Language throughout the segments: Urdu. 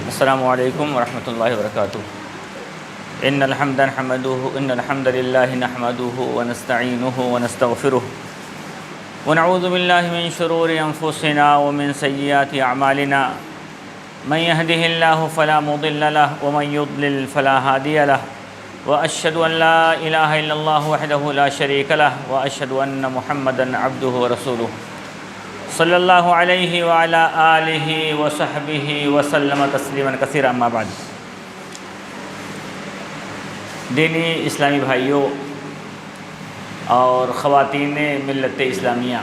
السلام علیکم ورحمۃ اللہ وبرکاتہ۔ ان الحمد للہ نحمده ونستعینه ونستغفره ونعوذ باللہ من شرور انفسنا ومن سیئات اعمالنا من يهده اللہ فلا مضل له ومن يضلل فلا هادی له واشهد ان لا الہ الا اللہ وحدہ لا شریک له واشهد ان محمدا عبدہ ورسولہ صلی اللہ علیہ وعلی آلہ وصحبہ وسلم تسلیما کثیرا، اما بعد۔ دینی اسلامی بھائیوں اور خواتین ملت اسلامیہ،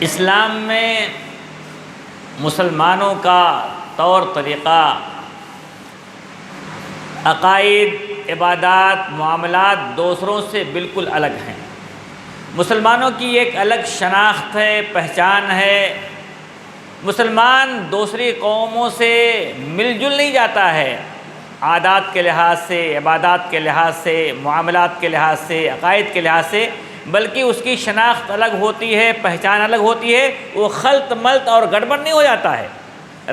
اسلام میں مسلمانوں کا طور طریقہ، عقائد، عبادات، معاملات دوسروں سے بالکل الگ ہیں۔ مسلمانوں کی ایک الگ شناخت ہے، پہچان ہے۔ مسلمان دوسری قوموں سے مل جل نہیں جاتا ہے، عادات کے لحاظ سے، عبادات کے لحاظ سے، معاملات کے لحاظ سے، عقائد کے لحاظ سے، بلکہ اس کی شناخت الگ ہوتی ہے، پہچان الگ ہوتی ہے۔ وہ خلط ملط اور گڑبڑ نہیں ہو جاتا ہے،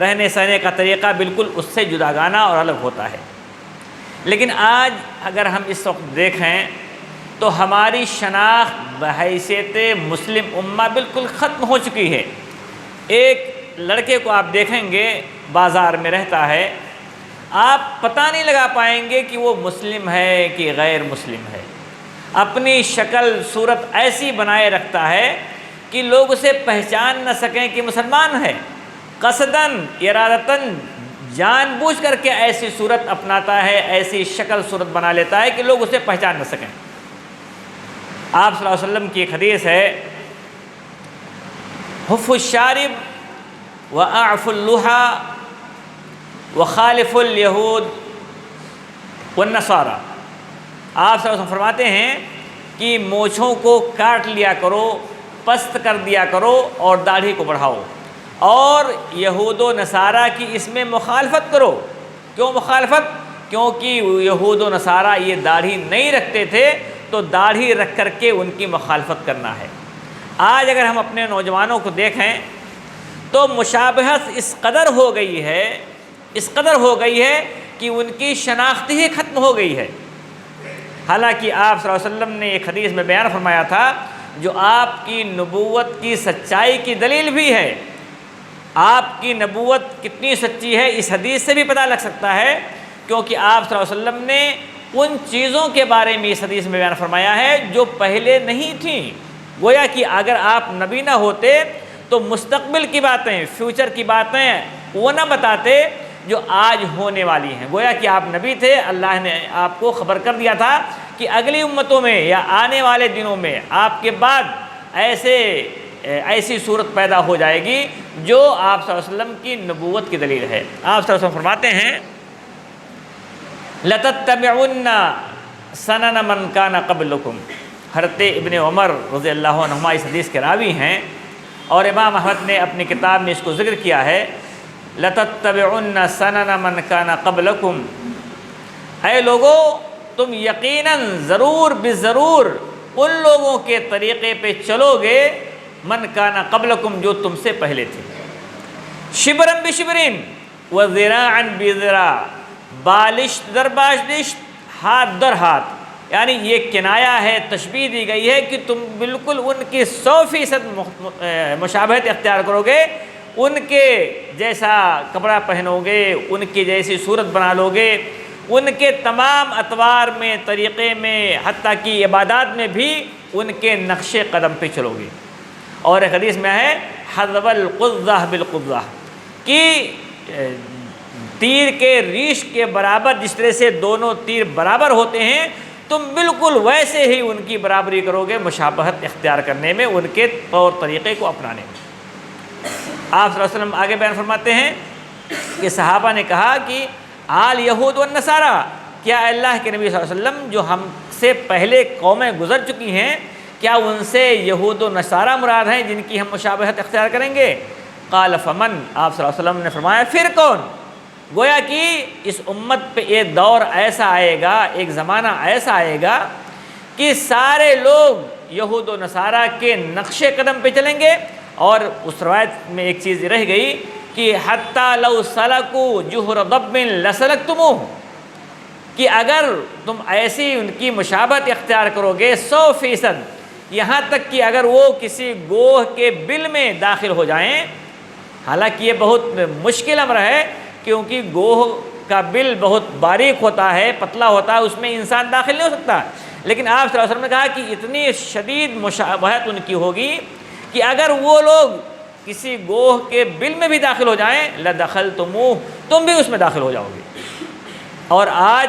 رہنے سہنے کا طریقہ بالکل اس سے جداگانہ اور الگ ہوتا ہے۔ لیکن آج اگر ہم اس وقت دیکھیں تو ہماری شناخت بحیثیت مسلم امہ بالکل ختم ہو چکی ہے۔ ایک لڑکے کو آپ دیکھیں گے بازار میں رہتا ہے، آپ پتہ نہیں لگا پائیں گے کہ وہ مسلم ہے کہ غیر مسلم ہے۔ اپنی شکل صورت ایسی بنائے رکھتا ہے کہ لوگ اسے پہچان نہ سکیں کہ مسلمان ہے۔ قصداً ارادتاً جان بوجھ کر کے ایسی صورت اپناتا ہے، ایسی شکل صورت بنا لیتا ہے کہ لوگ اسے پہچان نہ سکیں۔ آپ صلی اللہ علیہ وسلم کی ایک حدیث ہے، حف الشارب واعف اللحى وخالف الیہود والنصارى۔ آپ صلی اللہ علیہ وسلم فرماتے ہیں کہ مونچھوں کو کاٹ لیا کرو، پست کر دیا کرو اور داڑھی کو بڑھاؤ، اور یہود و نصارہ کی اس میں مخالفت کرو۔ کیوں مخالفت؟ کیونکہ یہود و نصارہ یہ داڑھی نہیں رکھتے تھے، تو داڑھی رکھ کر کے ان کی مخالفت کرنا ہے۔ آج اگر ہم اپنے نوجوانوں کو دیکھیں تو مشابہت اس قدر ہو گئی ہے کہ ان کی شناخت ہی ختم ہو گئی ہے۔ حالانکہ آپ صلی اللہ علیہ وسلم نے ایک حدیث میں بیان فرمایا تھا جو آپ کی نبوت کی سچائی کی دلیل بھی ہے۔ آپ کی نبوت کتنی سچی ہے اس حدیث سے بھی پتہ لگ سکتا ہے، کیونکہ آپ صلی اللہ علیہ وسلم نے ان چیزوں کے بارے میں اس حدیث میں بیان فرمایا ہے جو پہلے نہیں تھیں۔ گویا کہ اگر آپ نبی نہ ہوتے تو مستقبل کی باتیں، فیوچر کی باتیں وہ نہ بتاتے جو آج ہونے والی ہیں۔ گویا کہ آپ نبی تھے، اللہ نے آپ کو خبر کر دیا تھا کہ اگلی امتوں میں یا آنے والے دنوں میں آپ کے بعد ایسی صورت پیدا ہو جائے گی جو آپ صلی اللہ علیہ وسلم کی نبوت کی دلیل ہے۔ آپ صلی اللہ علیہ وسلم فرماتے ہیں لَتَتَّبِعُنَّ سَنَنَ مَنْ كَانَ قَبْلُكُمْ۔ حضرت ابن عمر رضی اللہ عنہما اس حدیث کے راوی ہیں، اور امام احمد نے اپنی کتاب میں اس کو ذکر کیا ہے، لَتَتَّبِعُنَّ سَنَنَ مَنْ كَانَ قَبْلَكُمْ۔ اے لوگو، تم یقیناً ضرور بضرور ان لوگوں کے طریقے پہ چلو گے، من کان قبلکم، جو تم سے پہلے تھے، شبرن بشبرن وذراعا بذراع، بالشت در بالشت، ہاتھ در ہاتھ۔ یعنی یہ کنایہ ہے، تشبیہ دی گئی ہے کہ تم بالکل ان کی 100% مشابہت اختیار کرو گے، ان کے جیسا کپڑا پہنو گے، ان کی جیسی صورت بنا لو گے، ان کے تمام اطوار میں، طریقے میں، حتیٰ کہ عبادات میں بھی ان کے نقش قدم پہ چلو گے۔ اور ایک حدیث میں ہے حذو القذہ بالقذہ، کہ تیر کے ریش کے برابر جس طرح سے دونوں تیر برابر ہوتے ہیں، تم بالکل ویسے ہی ان کی برابری کرو گے مشابہت اختیار کرنے میں، ان کے طور طریقے کو اپنانے میں۔ آپ صلی اللہ علیہ وسلم آگے بیان فرماتے ہیں کہ صحابہ نے کہا کہ آل یہود و نصارہ، کیا اللہ کے نبی صلی اللہ علیہ وسلم جو ہم سے پہلے قومیں گزر چکی ہیں، کیا ان سے یہود و نصارہ مراد ہیں جن کی ہم مشابہت اختیار کریں گے؟ قال فمن، آپ صلی اللہ علیہ وسلم نے فرمایا پھر کون؟ گویا کہ اس امت پہ ایک دور ایسا آئے گا، ایک زمانہ ایسا آئے گا کہ سارے لوگ یہود و نصارہ کے نقش قدم پہ چلیں گے۔ اور اس روایت میں ایک چیز رہ گئی کہ حتیٰ لو سلکوا جحر ضب لسلکتموہ، کہ اگر تم ایسی ان کی مشابہت اختیار کرو گے 100%، یہاں تک کہ اگر وہ کسی گوہ کے بل میں داخل ہو جائیں، حالانکہ یہ بہت مشکل امر ہے کیونکہ گوہ کا بل بہت باریک ہوتا ہے، پتلا ہوتا ہے، اس میں انسان داخل نہیں ہو سکتا، لیکن آپ صلی اللہ علیہ وسلم نے کہا کہ اتنی شدید مشابہت ان کی ہوگی کہ اگر وہ لوگ کسی گوہ کے بل میں بھی داخل ہو جائیں لدخلتموہ، تم بھی اس میں داخل ہو جاؤ گے۔ اور آج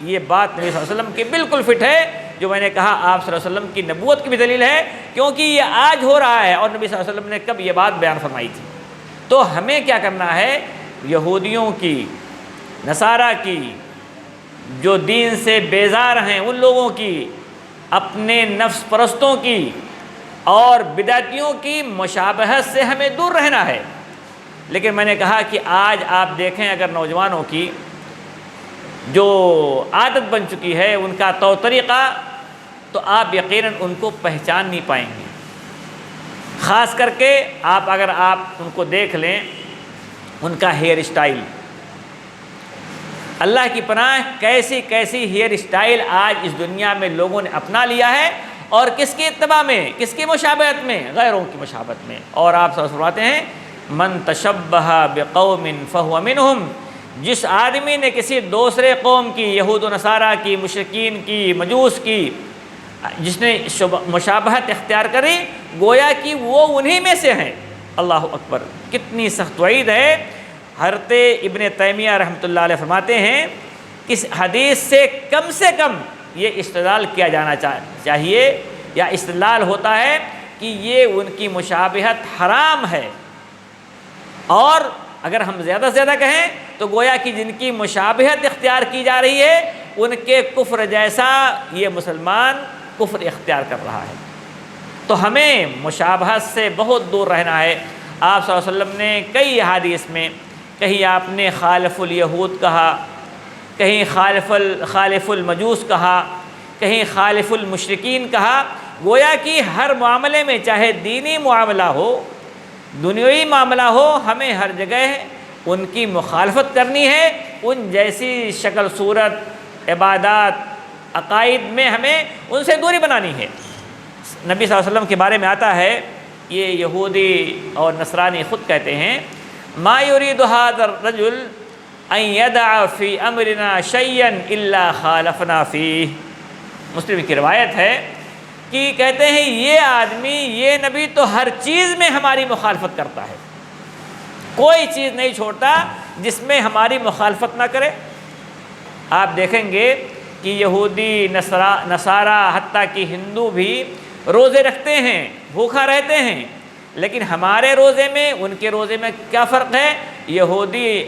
یہ بات نبی صلی اللہ علیہ وسلم کی بالکل فٹ ہے، جو میں نے کہا آپ صلی اللہ علیہ وسلم کی نبوت کی بھی دلیل ہے، کیونکہ یہ آج ہو رہا ہے اور نبی صلی اللہ علیہ وسلم نے کب یہ بات بیان فرمائی تھی۔ تو ہمیں کیا کرنا ہے؟ یہودیوں کی، نصارہ کی، جو دین سے بیزار ہیں ان لوگوں کی، اپنے نفس پرستوں کی اور بدعتیوں کی مشابہت سے ہمیں دور رہنا ہے۔ لیکن میں نے کہا کہ آج آپ دیکھیں اگر نوجوانوں کی جو عادت بن چکی ہے ان کا طور طریقہ، تو آپ یقیناً ان کو پہچان نہیں پائیں گے۔ خاص کر کے اگر آپ ان کو دیکھ لیں، ان کا ہیئر اسٹائل، اللہ کی پناہ کیسی کیسی ہیئر اسٹائل آج اس دنیا میں لوگوں نے اپنا لیا ہے، اور کس کی اتباع میں، کس کی مشابہت میں؟ غیروں کی مشابہت میں۔ اور آپ صلی اللہ علیہ وسلم فرماتے ہیں من تشبہ بقوم فہو منہم، جس آدمی نے کسی دوسرے قوم کی، یہود و نصارہ کی، مشرکین کی، مجوس کی، جس نے مشابہت اختیار کری، گویا کہ وہ انہی میں سے ہیں۔ اللہ اکبر، کتنی سخت وعید ہے۔ حضرت ابن تیمیہ رحمۃ اللہ علیہ فرماتے ہیں کہ اس حدیث سے کم یہ استدلال کیا جانا چاہیے، یا استدلال ہوتا ہے کہ یہ ان کی مشابہت حرام ہے، اور اگر ہم زیادہ سے زیادہ کہیں تو گویا کہ جن کی مشابہت اختیار کی جا رہی ہے ان کے کفر جیسا یہ مسلمان کفر اختیار کر رہا ہے۔ تو ہمیں مشابہت سے بہت دور رہنا ہے۔ آپ صلی اللہ علیہ وسلم نے کئی احادیث میں، کہیں آپ نے خالف الیہود کہا، کہیں خالف المجوس کہا، کہیں خالف المشرکین کہا، گویا کہ ہر معاملے میں، چاہے دینی معاملہ ہو، دنیوی معاملہ ہو، ہمیں ہر جگہ ان کی مخالفت کرنی ہے، ان جیسی شکل صورت، عبادات، عقائد میں ہمیں ان سے دوری بنانی ہے۔ نبی صلی اللہ علیہ وسلم کے بارے میں آتا ہے، یہ یہودی اور نصرانی خود کہتے ہیں ما یرید ھذا الرجل ان یدع فی امرنا شیئا الا خالفنا فیہ۔ مسلم کی روایت ہے کہ کہتے ہیں یہ آدمی، یہ نبی تو ہر چیز میں ہماری مخالفت کرتا ہے، کوئی چیز نہیں چھوڑتا جس میں ہماری مخالفت نہ کرے۔ آپ دیکھیں گے کہ یہودی، نصارہ، حتیٰ کہ ہندو بھی روزے رکھتے ہیں، بھوکھا رہتے ہیں، لیکن ہمارے روزے میں ان کے روزے میں کیا فرق ہے؟ یہودی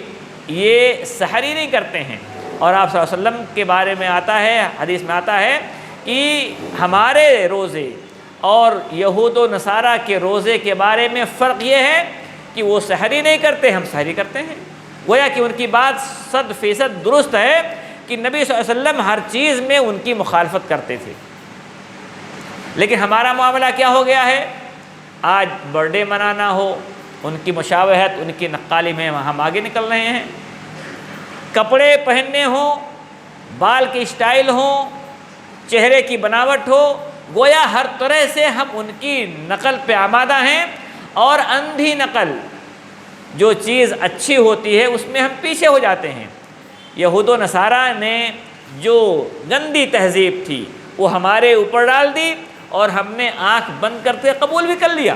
یہ سحری نہیں کرتے ہیں، اور آپ صلی اللہ علیہ وسلم کے بارے میں آتا ہے، حدیث میں آتا ہے کہ ہمارے روزے اور یہود و نصارہ کے روزے کے بارے میں فرق یہ ہے کہ وہ سحری نہیں کرتے، ہم سحری کرتے ہیں۔ گویا کہ ان کی بات 100% درست ہے کہ نبی صلی اللہ علیہ وسلم ہر چیز میں ان کی مخالفت کرتے تھے، لیکن ہمارا معاملہ کیا ہو گیا ہے؟ آج برتھ ڈے منانا ہو، ان کی مشابہت، ان کی نقالی میں ہم آگے نکل رہے ہیں، کپڑے پہننے ہوں، بال کی اسٹائل ہوں، چہرے کی بناوٹ ہو، گویا ہر طرح سے ہم ان کی نقل پہ آمادہ ہیں، اور اندھی نقل، جو چیز اچھی ہوتی ہے اس میں ہم پیچھے ہو جاتے ہیں۔ یہود و نصارہ نے جو گندی تہذیب تھی وہ ہمارے اوپر ڈال دی، اور ہم نے آنکھ بند کرتے قبول بھی کر لیا،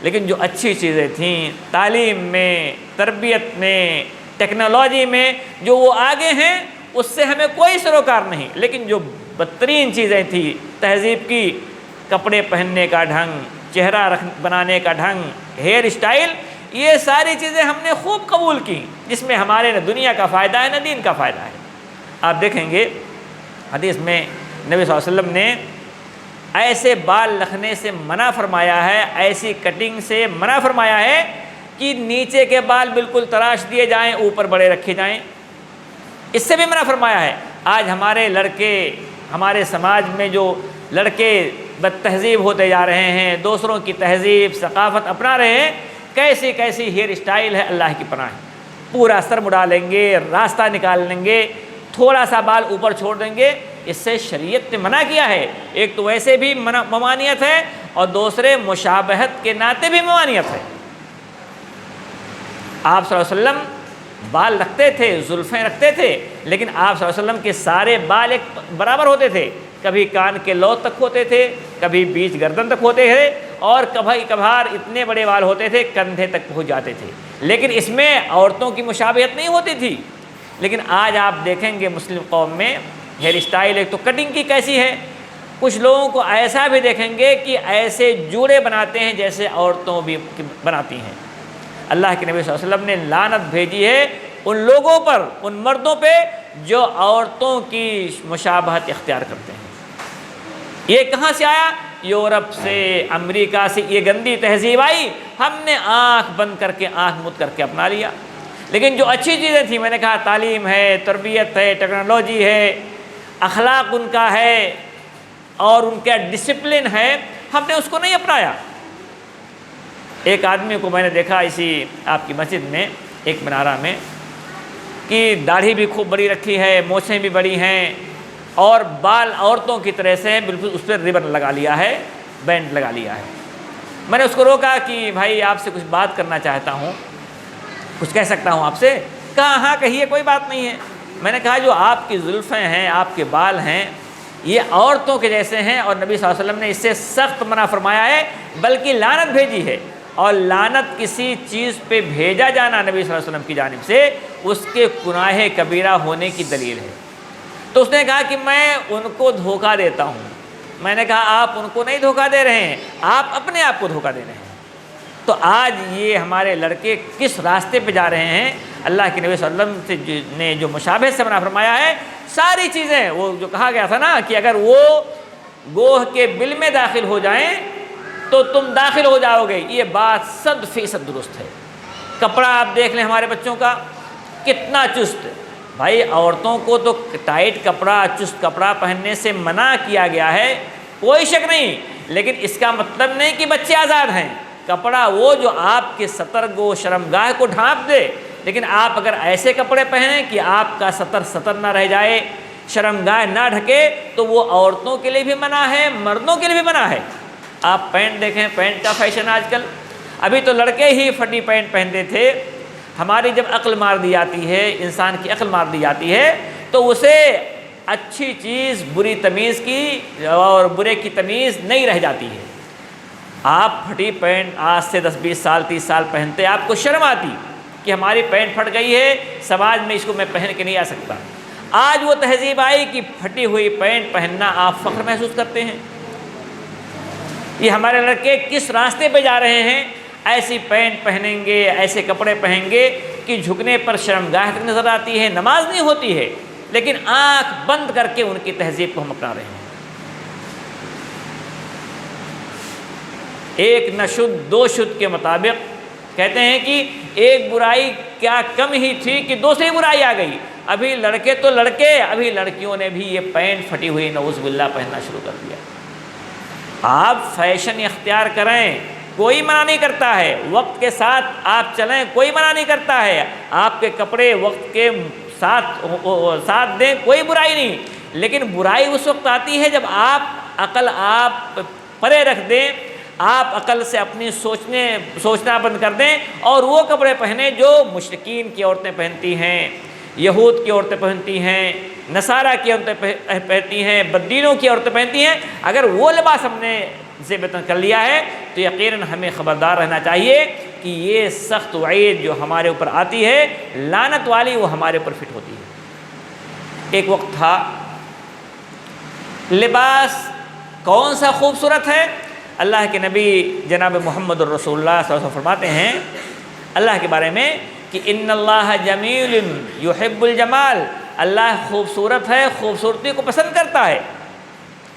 لیکن جو اچھی چیزیں تھیں، تعلیم میں، تربیت میں، ٹیکنالوجی میں، جو وہ آگے ہیں اس سے ہمیں کوئی سروکار نہیں، لیکن جو بدترین چیزیں تھیں تہذیب کی، کپڑے پہننے کا ڈھنگ، چہرہ بنانے کا ڈھنگ، ہیئر اسٹائل، یہ ساری چیزیں ہم نے خوب قبول کی، جس میں ہمارے نہ دنیا کا فائدہ ہے نہ دین کا فائدہ ہے۔ آپ دیکھیں گے حدیث میں نبی صلی اللہ علیہ وسلم نے ایسے بال رکھنے سے منع فرمایا ہے، ایسی کٹنگ سے منع فرمایا ہے کہ نیچے کے بال بالکل تراش دیے جائیں، اوپر بڑے رکھے جائیں، اس سے بھی منع فرمایا ہے۔ آج ہمارے لڑکے، ہمارے سماج میں جو لڑکے بد تہذیب ہوتے جا رہے ہیں، دوسروں کی تہذیب ثقافت اپنا رہے ہیں، کیسی کیسی ہیئر اسٹائل ہے، اللہ کی پناہ ہے۔ پورا سر مڈا لیں گے، راستہ نکال لیں گے، تھوڑا سا بال اوپر چھوڑ دیں گے، اس سے شریعت نے منع کیا ہے۔ ایک تو ویسے بھی ممانعت ہے، اور دوسرے مشابہت کے ناطے بھی ممانعت ہے۔ آپ صلی اللہ علیہ وسلم بال رکھتے تھے، زلفیں رکھتے تھے، لیکن آپ صلی اللہ علیہ وسلم کے سارے بال ایک برابر ہوتے تھے، کبھی کان کے لو تک ہوتے تھے، کبھی بیچ گردن تک ہوتے تھے، اور کبھی کبھار اتنے بڑے بال ہوتے تھے کندھے تک پہنچ جاتے تھے، لیکن اس میں عورتوں کی مشابہت نہیں ہوتی تھی۔ لیکن آج آپ دیکھیں گے مسلم قوم میں ہیئر اسٹائل، ایک تو کٹنگ کی کیسی ہے، کچھ لوگوں کو ایسا بھی دیکھیں گے کہ ایسے جوڑے بناتے ہیں جیسے عورتوں بھی بناتی ہیں۔ اللہ کے نبی صلی اللہ علیہ وسلم نے لعنت بھیجی ہے ان لوگوں پر، ان مردوں پہ جو عورتوں کی مشابہت اختیار کرتے ہیں۔ یہ کہاں سے آیا؟ یورپ سے، امریکہ سے یہ گندی تہذیب آئی، ہم نے آنکھ بند کر کے، آنکھ مد کر کے اپنا لیا۔ لیکن جو اچھی چیزیں تھیں، میں نے کہا تعلیم ہے، تربیت ہے، ٹیکنالوجی ہے، اخلاق ان کا ہے، اور ان کا ڈسپلن ہے، ہم نے اس کو نہیں اپنایا۔ ایک آدمی کو میں نے دیکھا اسی آپ کی مسجد میں، ایک منارہ میں، کہ داڑھی بھی خوب بڑی رکھی ہے، مونچھیں بھی بڑی ہیں، اور بال عورتوں کی طرح سے بالکل اس پہ ربن لگا لیا ہے، بینڈ لگا لیا ہے۔ میں نے اس کو روکا کہ بھائی آپ سے کچھ بات کرنا چاہتا ہوں، کچھ کہہ سکتا ہوں آپ سے؟ کہا ہاں کہیے، کوئی بات نہیں ہے۔ میں نے کہا جو آپ کی زلفیں ہیں، آپ کے بال ہیں، یہ عورتوں کے جیسے ہیں، اور نبی صلی اللہ علیہ وسلم نے اس سے سخت منع فرمایا ہے، بلکہ لعنت بھیجی ہے۔ اور لعنت کسی چیز پہ بھیجا جانا نبی صلی اللہ علیہ وسلم کی جانب سے اس کے گناہ کبیرہ ہونے کی دلیل ہے۔ تو اس نے کہا کہ میں ان کو دھوکہ دیتا ہوں۔ میں نے کہا آپ ان کو نہیں دھوکہ دے رہے ہیں، آپ اپنے آپ کو دھوکہ دے رہے ہیں۔ تو آج یہ ہمارے لڑکے کس راستے پہ جا رہے ہیں؟ اللہ کے نبی صلی اللہ علیہ وسلم نے جو مشابہت سے منع فرمایا ہے، ساری چیزیں، وہ جو کہا گیا تھا نا کہ اگر وہ گوہ کے بل میں داخل ہو جائیں تو تم داخل ہو جاؤ گے، یہ بات 100% درست ہے۔ کپڑا آپ دیکھ لیں ہمارے بچوں کا کتنا چست، بھائی عورتوں کو تو ٹائٹ کپڑا، چست کپڑا پہننے سے منع کیا گیا ہے، کوئی شک نہیں، لیکن اس کا مطلب نہیں کہ بچے آزاد ہیں۔ کپڑا وہ جو آپ کے ستر کو، شرمگاہ کو ڈھانپ دے، لیکن آپ اگر ایسے کپڑے پہنیں کہ آپ کا ستر نہ رہ جائے، شرمگاہ نہ ڈھکے، تو وہ عورتوں کے لیے بھی منع ہے، مردوں کے لیے بھی منع ہے۔ آپ پینٹ دیکھیں، پینٹ کا فیشن آج کل، ابھی تو لڑکے ہی پھٹی پینٹ پہنتے تھے۔ ہماری جب عقل مار دی جاتی ہے، انسان کی عقل مار دی جاتی ہے، تو اسے اچھی چیز بری تمیز کی اور برے کی تمیز نہیں رہ جاتی ہے۔ آپ پھٹی پینٹ آج سے 10-20 سال 30 سال پہنتے، آپ کو شرم آتی کہ ہماری پینٹ پھٹ گئی ہے، سماج میں اس کو میں پہن کے نہیں آ سکتا۔ آج وہ تہذیب آئی کہ پھٹی ہوئی پینٹ پہننا آپ فخر محسوس کرتے ہیں۔ یہ ہمارے لڑکے کس راستے پہ جا رہے ہیں؟ ایسی پینٹ پہنیں گے، ایسے کپڑے پہنیں گے کہ جھکنے پر شرمگاہ تک نظر آتی ہے، نماز نہیں ہوتی ہے، لیکن آنکھ بند کر کے ان کی تہذیب کو ہم اپنا رہے ہیں۔ ایک نشد دو شد کے مطابق کہتے ہیں کہ ایک برائی کیا کم ہی تھی کہ دوسری برائی آ گئی۔ ابھی لڑکے تو لڑکے، ابھی لڑکیوں نے بھی یہ پینٹ پھٹی ہوئی نعوذ باللہ پہننا شروع کر دیا۔ آپ فیشن اختیار کریں، کوئی منع نہیں کرتا ہے، وقت کے ساتھ آپ چلیں، کوئی منع نہیں کرتا ہے، آپ کے کپڑے وقت کے ساتھ دیں، کوئی برائی نہیں، لیکن برائی اس وقت آتی ہے جب آپ پرے رکھ دیں، آپ عقل سے اپنی سوچنا بند کر دیں اور وہ کپڑے پہنیں جو مشرکین کی عورتیں پہنتی ہیں، یہود کی عورتیں پہنتی ہیں، نصارہ کی عورتیں پہنتی ہیں، بدینوں کی عورتیں پہنتی ہیں۔ اگر وہ لباس ہم نے ذبح کر لیا ہے تو یقیناً ہمیں خبردار رہنا چاہیے کہ یہ سخت وعید جو ہمارے اوپر آتی ہے، لعنت والی، وہ ہمارے اوپر فٹ ہوتی ہے۔ ایک وقت تھا، لباس کون سا خوبصورت ہے؟ اللہ کے نبی جناب محمد الرسول اللہ صلی اللہ علیہ وسلم فرماتے ہیں اللہ کے بارے میں کہ ان اللہ جمیل یحب الجمال، اللہ خوبصورت ہے، خوبصورتی کو پسند کرتا ہے۔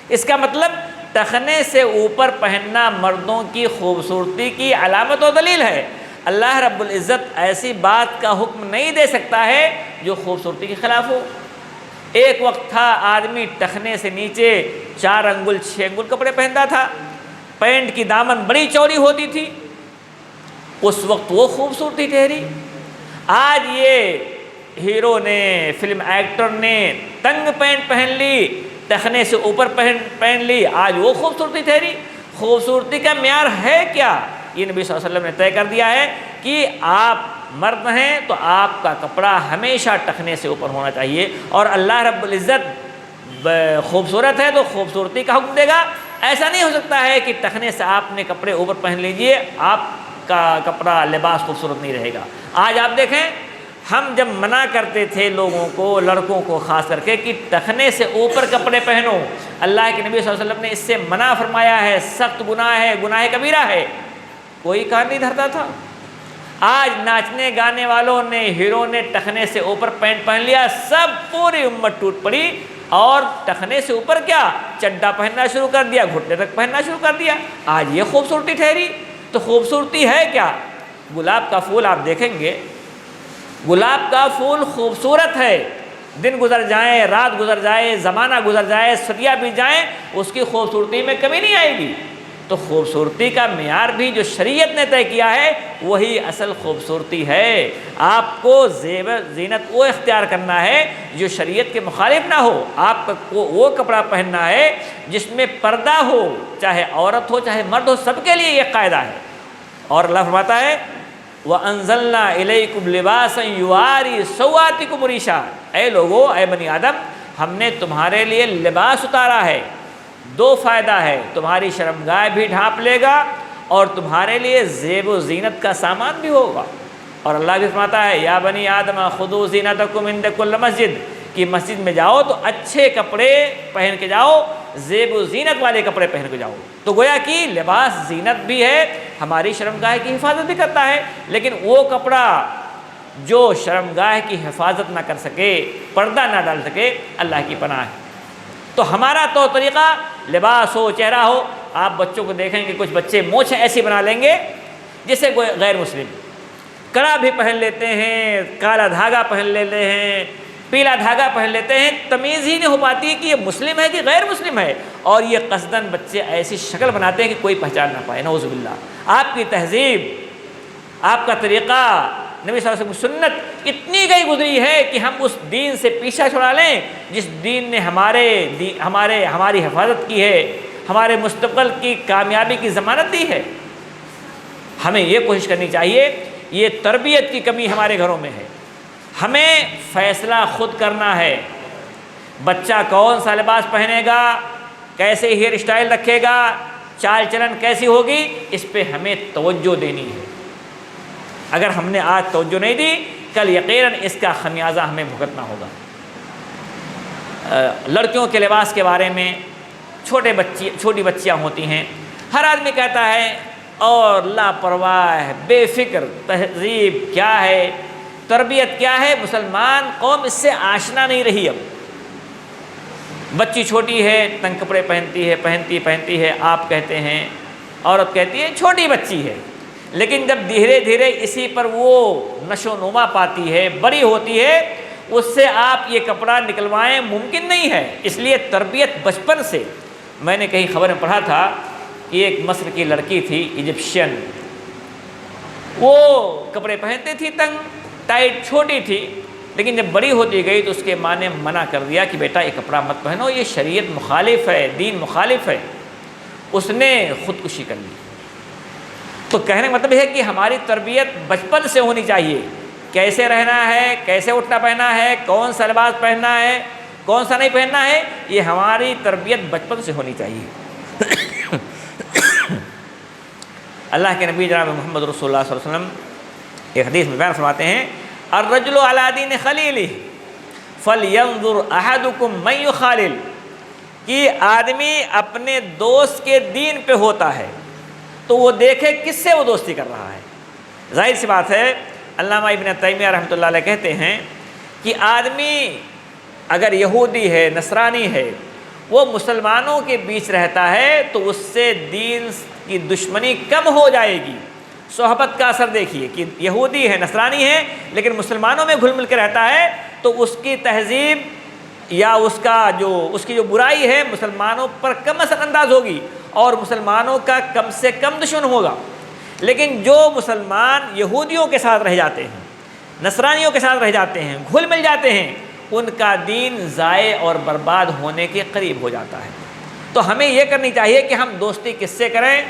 اس کا مطلب ٹخنے سے اوپر پہننا مردوں کی خوبصورتی کی علامت و دلیل ہے۔ اللہ رب العزت ایسی بات کا حکم نہیں دے سکتا ہے جو خوبصورتی کے خلاف ہو۔ ایک وقت تھا آدمی ٹخنے سے نیچے 4 انگل 6 انگل کپڑے پہنتا تھا، پینٹ کی دامن بڑی چوڑی ہوتی تھی، اس وقت وہ خوبصورتی ٹھہری۔ آج یہ ہیرو نے، فلم ایکٹر نے تنگ پینٹ پہن لی، ٹخنے سے اوپر پہن لی، آج وہ خوبصورتی ٹھہری۔ خوبصورتی کا معیار ہے کیا؟ یہ نبی صلی اللہ علیہ وسلم نے طے کر دیا ہے کہ آپ مرد ہیں تو آپ کا کپڑا ہمیشہ ٹخنے سے اوپر ہونا چاہیے، اور اللہ رب العزت خوبصورت ہے تو خوبصورتی کا حکم دے گا۔ ایسا نہیں ہو سکتا ہے کہ ٹخنے سے آپ نے کپڑے اوپر پہن لیجئے، آپ کا کپڑا لباس خوبصورت نہیں رہے گا۔ آج آپ دیکھیں، ہم جب منع کرتے تھے لوگوں کو، لڑکوں کو خاص کر کے، کہ ٹخنے سے اوپر کپڑے پہنو، اللہ کے نبی صلی اللہ علیہ وسلم نے اس سے منع فرمایا ہے، سخت گناہ ہے، گناہ کبیرہ ہے، کوئی کان نہیں دھرتا تھا۔ آج ناچنے گانے والوں نے، ہیرو نے ٹخنے سے اوپر پینٹ پہن لیا، سب پوری امت ٹوٹ پڑی، اور ٹخنے سے اوپر کیا، چڈا پہننا شروع کر دیا، گھٹنے تک پہننا شروع کر دیا۔ آج یہ خوبصورتی ٹھہری؟ تو خوبصورتی ہے کیا؟ گلاب کا پھول آپ دیکھیں گے، گلاب کا پھول خوبصورت ہے، دن گزر جائیں، رات گزر جائے، زمانہ گزر جائے، صدیاں بھی جائیں، اس کی خوبصورتی میں کمی نہیں آئے گی۔ تو خوبصورتی کا معیار بھی جو شریعت نے طے کیا ہے وہی اصل خوبصورتی ہے۔ آپ کو زیور زینت وہ اختیار کرنا ہے جو شریعت کے مخالف نہ ہو۔ آپ کو وہ کپڑا پہننا ہے جس میں پردہ ہو، چاہے عورت ہو چاہے مرد ہو، سب کے لیے یہ قاعدہ ہے۔ اور اللہ فرماتا ہے وَأَنزَلْنَا إِلَيْكُمْ لِبَاسًا يُوَارِي سَوْآتِكُمْ رِيشًا، اے لوگو، اے بنی آدم، ہم نے تمہارے لیے لباس اتارا ہے، 2 فائدہ ہے، تمہاری شرمگاہ بھی ڈھانپ لے گا اور تمہارے لیے زیب و زینت کا سامان بھی ہوگا۔ اور اللہ بھی فرماتا ہے یا بنی آدم خذوا زینتکم عند کل مسجد، کہ مسجد میں جاؤ تو اچھے کپڑے پہن کے جاؤ، زیب و زینت والے کپڑے پہن کے جاؤ۔ تو گویا کہ لباس زینت بھی ہے، ہماری شرمگاہ کی حفاظت بھی کرتا ہے، لیکن وہ کپڑا جو شرمگاہ کی حفاظت نہ کر سکے، پردہ نہ ڈال سکے، اللہ کی پناہ ہے۔ تو ہمارا تو طریقہ لباس ہو، چہرہ ہو۔ آپ بچوں کو دیکھیں کہ کچھ بچے مونچھیں ایسی بنا لیں گے جیسے غیر مسلم، کڑا بھی پہن لیتے ہیں، کالا دھاگا پہن لیتے ہیں، پیلا دھاگا پہن لیتے ہیں، تمیز ہی نہیں ہو پاتی کہ یہ مسلم ہے کہ غیر مسلم ہے، اور یہ قصداً بچے ایسی شکل بناتے ہیں کہ کوئی پہچان نہ پائے، نعوذ باللہ۔ آپ کی تہذیب، آپ کا طریقہ، نبی صلی اللہ علیہ وسلم کی سنت اتنی گئی گزری ہے کہ ہم اس دین سے پیچھا چھڑا لیں جس دین نے ہماری حفاظت کی ہے، ہمارے مستقبل کی کامیابی کی ضمانت دی ہے۔ ہمیں یہ کوشش کرنی چاہیے، یہ تربیت کی کمی ہمارے گھروں میں ہے۔ ہمیں فیصلہ خود کرنا ہے، بچہ کون سا لباس پہنے گا، کیسے ہیئر اسٹائل رکھے گا، چال چلن کیسی ہوگی، اس پہ ہمیں توجہ دینی ہے۔ اگر ہم نے آج توجہ نہیں دی، کل یقیناً اس کا خمیازہ ہمیں بھگتنا ہوگا۔ لڑکیوں کے لباس کے بارے میں، چھوٹی بچیاں ہوتی ہیں، ہر آدمی کہتا ہے اور لاپرواہ، بے فکر، تہذیب کیا ہے، تربیت کیا ہے، مسلمان قوم اس سے آشنا نہیں رہی۔ اب بچی چھوٹی ہے، تنگ کپڑے پہنتی ہے، آپ کہتے ہیں، عورت کہتی ہے چھوٹی بچی ہے، لیکن جب دھیرے دھیرے اسی پر وہ نشو و نما پاتی ہے، بڑی ہوتی ہے، اس سے آپ یہ کپڑا نکلوائیں ممکن نہیں ہے۔ اس لیے تربیت بچپن سے۔ میں نے کہیں خبر میں پڑھا تھا کہ ایک مصر کی لڑکی تھی، ایجپشین، وہ کپڑے پہنتی تھی تنگ ٹائٹ، چھوٹی تھی، لیکن جب بڑی ہوتی گئی تو اس کے ماں نے منع کر دیا کہ بیٹا یہ کپڑا مت پہنو، یہ شریعت مخالف ہے، دین مخالف ہے۔ اس نے خودکشی کر لی۔ تو کہنے کا مطلب ہے کہ ہماری تربیت بچپن سے ہونی چاہیے، کیسے رہنا ہے، کیسے اٹھنا پہننا ہے، کون سا لباس پہننا ہے، کون سا نہیں پہننا ہے، یہ ہماری تربیت بچپن سے ہونی چاہیے۔ اللہ کے نبی جناب محمد رسول اللہ صلی اللہ علیہ وسلم ایک حدیث میں بیان فرماتے ہیں الرجل علی دین خلیلہ فلینظر احدکم من یخالل، کہ آدمی اپنے دوست کے دین پہ ہوتا ہے تو وہ دیکھے کس سے وہ دوستی کر رہا ہے۔ ظاہر سی بات ہے، علامہ ابن تیمیہ رحمۃ اللہ علیہ کہتے ہیں کہ آدمی اگر یہودی ہے، نصرانی ہے، وہ مسلمانوں کے بیچ رہتا ہے تو اس سے دین کی دشمنی کم ہو جائے گی۔ صحبت کا اثر دیکھیے کہ یہودی ہے، نصرانی ہے، لیکن مسلمانوں میں گھل مل کے رہتا ہے تو اس کی تہذیب یا اس کی جو برائی ہے مسلمانوں پر کم اثر انداز ہوگی اور مسلمانوں کا کم سے کم دشمن ہوگا۔ لیکن جو مسلمان یہودیوں کے ساتھ رہ جاتے ہیں، نصرانیوں کے ساتھ رہ جاتے ہیں، گھل مل جاتے ہیں، ان کا دین ضائع اور برباد ہونے کے قریب ہو جاتا ہے۔ تو ہمیں یہ کرنی چاہیے کہ ہم دوستی کس سے کریں،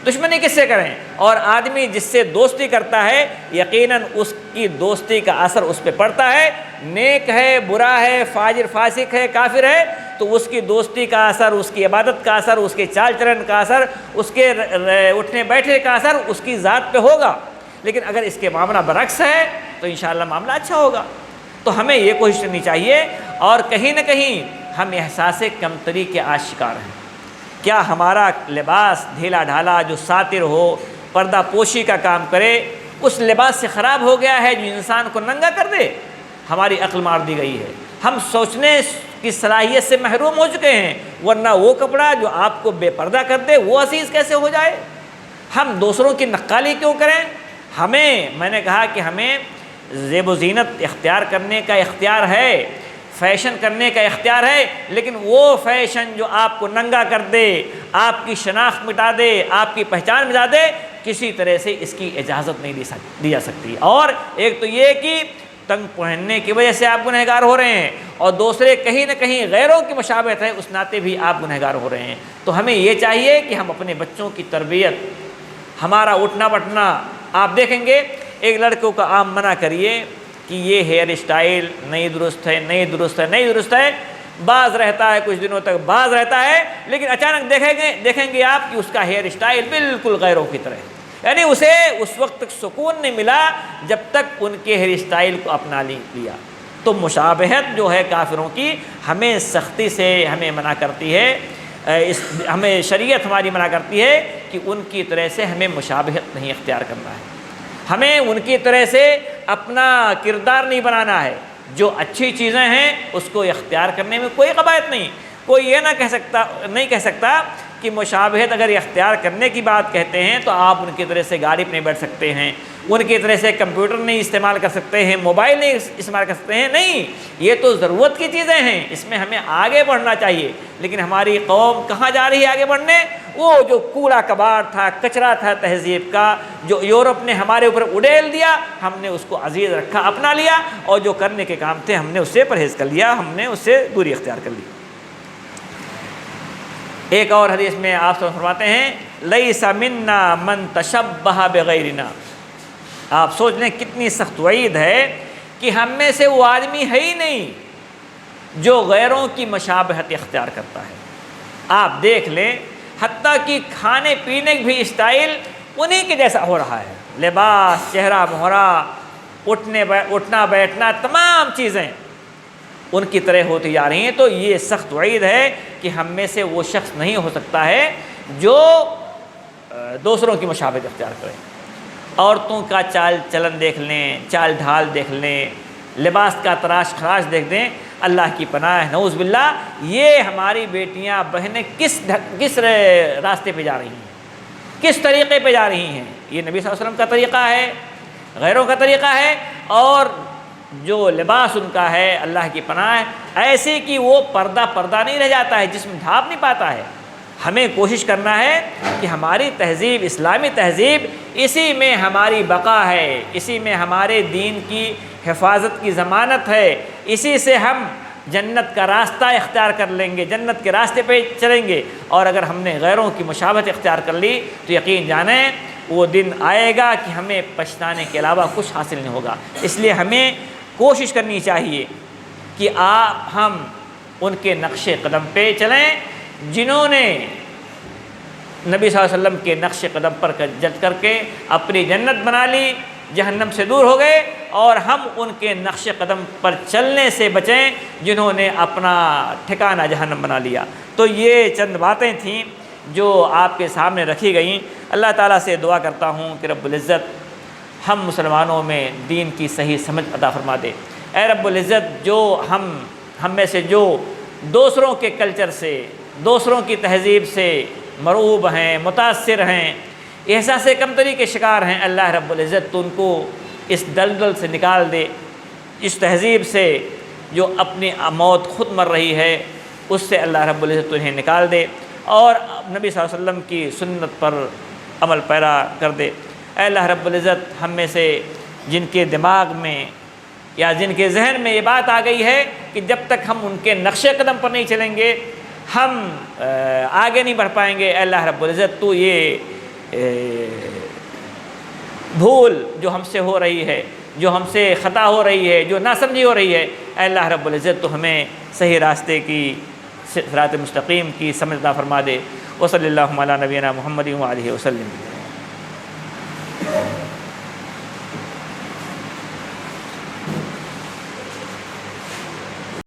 دشمنی کس سے کریں، اور آدمی جس سے دوستی کرتا ہے یقیناً اس کی دوستی کا اثر اس پہ پڑتا ہے، نیک ہے، برا ہے، فاجر فاسق ہے، کافر ہے، تو اس کی دوستی کا اثر، اس کی عبادت کا اثر، اس کے چال چلن کا اثر، اس کے اٹھنے بیٹھنے کا اثر اس کی ذات پہ ہوگا۔ لیکن اگر اس کے معاملہ برعکس ہے تو انشاءاللہ معاملہ اچھا ہوگا۔ تو ہمیں یہ کوشش کرنی چاہیے، اور کہیں نہ کہیں ہم احساس کمتری کے آشکار ہیں۔ کیا ہمارا لباس ڈھیلا ڈھالا جو ساتر ہو، پردہ پوشی کا کام کرے، اس لباس سے خراب ہو گیا ہے جو انسان کو ننگا کر دے؟ ہماری عقل مار دی گئی ہے، ہم سوچنے کی صلاحیت سے محروم ہو چکے ہیں، ورنہ وہ کپڑا جو آپ کو بے پردہ کر دے وہ عزیز کیسے ہو جائے؟ ہم دوسروں کی نقالی کیوں کریں؟ میں نے کہا کہ ہمیں زیب و زینت اختیار کرنے کا اختیار ہے، فیشن کرنے کا اختیار ہے، لیکن وہ فیشن جو آپ کو ننگا کر دے، آپ کی شناخت مٹا دے، آپ کی پہچان مٹا دے، کسی طرح سے اس کی اجازت نہیں دی جا سکتی۔ اور ایک تو یہ کہ تنگ پہننے کی وجہ سے آپ گنہگار ہو رہے ہیں، اور دوسرے کہیں نہ کہیں غیروں کی مشابہت ہے، اس ناطے بھی آپ گنہگار ہو رہے ہیں۔ تو ہمیں یہ چاہیے کہ ہم اپنے بچوں کی تربیت، ہمارا اٹھنا بٹھنا، آپ دیکھیں گے ایک لڑکوں کا عام منع کریے کہ یہ ہیئر اسٹائل نہیں درست ہے، نہیں درست ہے، نہیں درست ہے، باز رہتا ہے کچھ دنوں تک، باز رہتا ہے، لیکن اچانک دیکھیں گے آپ کہ اس کا ہیئر اسٹائل بالکل غیروں کی طرح ہے۔ یعنی اسے اس وقت تک سکون نہیں ملا جب تک ان کے ہیئر اسٹائل کو اپنا لیا۔ تو مشابہت جو ہے کافروں کی ہمیں سختی سے ہمیں منع کرتی ہے، ہمیں شریعت ہماری منع کرتی ہے کہ ان کی طرح سے ہمیں مشابہت نہیں اختیار کرنا ہے، ہمیں ان کی طرح سے اپنا کردار نہیں بنانا ہے۔ جو اچھی چیزیں ہیں اس کو اختیار کرنے میں کوئی قباحت نہیں۔ کوئی یہ نہیں کہہ سکتا کہ مشابہت اگر اختیار کرنے کی بات کہتے ہیں تو آپ ان کی طرح سے گاڑی پہ نہیں بیٹھ سکتے ہیں، ان کی طرح سے کمپیوٹر نہیں استعمال کر سکتے ہیں، موبائل نہیں استعمال کر سکتے ہیں، نہیں، یہ تو ضرورت کی چیزیں ہیں، اس میں ہمیں آگے بڑھنا چاہیے۔ لیکن ہماری قوم کہاں جا رہی ہے آگے بڑھنے؟ وہ جو کوڑا کباڑ تھا، کچرا تھا تہذیب کا، جو یورپ نے ہمارے اوپر اڈیل دیا، ہم نے اس کو عزیز رکھا، اپنا لیا، اور جو کرنے کے کام تھے ہم نے اس سے پرہیز کر لیا، ہم نے اس سے دوری اختیار کر لی۔ ایک اور حدیث میں آپ سے فرماتے ہیں لیس منا من تشبہ بغیرنا۔ آپ سوچ لیں کتنی سخت وعید ہے کہ ہم میں سے وہ آدمی ہے ہی نہیں جو غیروں کی مشابہت اختیار کرتا ہے۔ آپ دیکھ لیں حتیٰ کہ کھانے پینے بھی اسٹائل انہی کے جیسا ہو رہا ہے، لباس، چہرہ مہرا، اٹھنا بیٹھنا، تمام چیزیں ان کی طرح ہوتی جا رہی ہیں۔ تو یہ سخت وعید ہے کہ ہم میں سے وہ شخص نہیں ہو سکتا ہے جو دوسروں کی مشابہت اختیار کرے۔ عورتوں کا چال چلن دیکھ لیں، چال ڈھال دیکھ لیں، لباس کا تراش خراش دیکھ دیں، اللہ کی پناہ، نعوذ باللہ، یہ ہماری بیٹیاں بہنیں کس راستے پہ جا رہی ہیں، کس طریقے پہ جا رہی ہیں؟ یہ نبی صلی اللہ علیہ وسلم کا طریقہ ہے، غیروں کا طریقہ ہے، اور جو لباس ان کا ہے اللہ کی پناہ ایسے کہ وہ پردہ نہیں رہ جاتا ہے، جسم ڈھانپ نہیں پاتا ہے۔ ہمیں کوشش کرنا ہے کہ ہماری تہذیب، اسلامی تہذیب، اسی میں ہماری بقا ہے، اسی میں ہمارے دین کی حفاظت کی ضمانت ہے، اسی سے ہم جنت کا راستہ اختیار کر لیں گے، جنت کے راستے پہ چلیں گے۔ اور اگر ہم نے غیروں کی مشابہت اختیار کر لی تو یقین جانیں وہ دن آئے گا کہ ہمیں پچھتانے کے علاوہ کچھ حاصل نہیں ہوگا۔ اس لیے ہمیں کوشش کرنی چاہیے کہ ہم ان کے نقش قدم پہ چلیں جنہوں نے نبی صلی اللہ علیہ وسلم کے نقش قدم پر جت کر کے اپنی جنت بنا لی، جہنم سے دور ہو گئے، اور ہم ان کے نقش قدم پر چلنے سے بچیں جنہوں نے اپنا ٹھکانہ جہنم بنا لیا۔ تو یہ چند باتیں تھیں جو آپ کے سامنے رکھی گئیں۔ اللہ تعالیٰ سے دعا کرتا ہوں کہ رب العزت ہم مسلمانوں میں دین کی صحیح سمجھ عطا فرما دے۔ اے رب العزت، جو ہم میں سے جو دوسروں کے کلچر سے، دوسروں کی تہذیب سے مرعوب ہیں، متاثر ہیں، احساس کمتری کے شکار ہیں، اللہ رب العزت تو ان کو اس دلدل سے نکال دے، اس تہذیب سے جو اپنی موت خود مر رہی ہے اس سے اللہ رب العزت انہیں نکال دے اور نبی صلی اللہ علیہ وسلم کی سنت پر عمل پیرا کر دے۔ اے اللہ رب العزت ہم میں سے جن کے دماغ میں یا جن کے ذہن میں یہ بات آ گئی ہے کہ جب تک ہم ان کے نقش قدم پر نہیں چلیں گے ہم آگے نہیں بڑھ پائیں گے، اے اللہ رب العزت تو یہ بھول جو ہم سے ہو رہی ہے، جو ہم سے خطا ہو رہی ہے، جو ناسمجھی ہو رہی ہے، اے اللہ رب العزت تو ہمیں صحیح راستے کی، صراط مستقیم کی سمجھ عطا فرما دے۔ وصلی اللہ علی نبینا محمد وآلہ وسلم۔